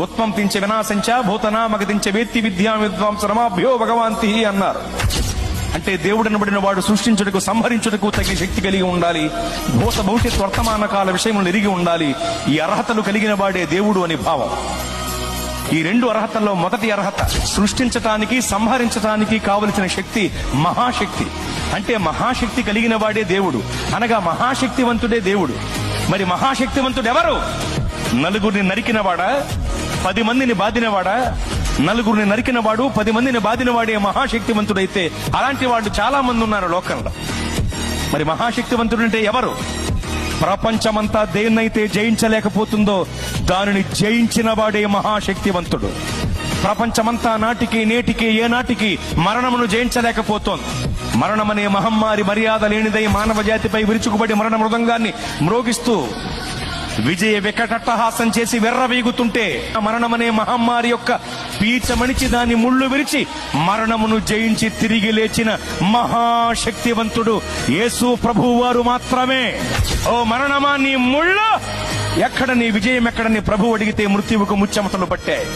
ఉత్పంతించ వినాశంచ భూతనామగతించ వేత్తి విద్యా విద్వాంసరమాభ్యో భగవాంతి అన్నారు. అంటే దేవుడనబడిన వాడు సృష్టించుటకు సంహరించుటకు తగిన శక్తి కలిగి ఉండాలి. భూత భవిష్యత్ వర్తమాన కాల విషయములను ఎరిగి ఉండాలి. ఈ అర్హతలు కలిగిన వాడే దేవుడు అని భావం. ఈ రెండు అర్హతల్లో మొదటి అర్హత సృష్టించటానికి సంహరించటానికి కావలసిన శక్తి మహాశక్తి. అంటే మహాశక్తి కలిగిన వాడే దేవుడు, అనగా మహాశక్తివంతుడే దేవుడు. మరి మహాశక్తివంతుడు ఎవరు? నలుగురిని నరికినవాడా, 10 మందిని బాధినవాడా? నలుగురిని నరికినవాడు 10 మందిని బాధినవాడే మహాశక్తివంతుడైతే అలాంటి వాళ్ళు చాలా మంది ఉన్నారు లోకంలో. మరి మహాశక్తివంతుడంటే ఎవరు? ప్రపంచమంతా దేన్నైతే జయించలేకపోతుందో దానిని జయించిన వాడే మహాశక్తివంతుడు. ప్రపంచమంతా నాటికి నేటికి ఏనాటికి మరణమును జయించలేకపోతోంది. మరణమనే మహమ్మారి మర్యాద లేనిదై మానవ జాతిపై విరుచుకుబడి మరణ మృదంగాన్ని మ్రోగిస్తూ విజయ వికటట్టహాసం చేసి వెర్రవీగుతుంటే మరణమనే మహమ్మారి యొక్క పీచమణిచి దాన్ని ముళ్ళు విరిచి మరణమును జయించి తిరిగి లేచిన మహాశక్తివంతుడు యేసు ప్రభువు వారు మాత్రమే. ఓ మరణమా నీ ముళ్ళు ఎక్కడ, నీ విజయం ఎక్కడ? నీ ప్రభువు అడిగితే మృత్యువుకు ముచ్చెమటలు పట్టాయి.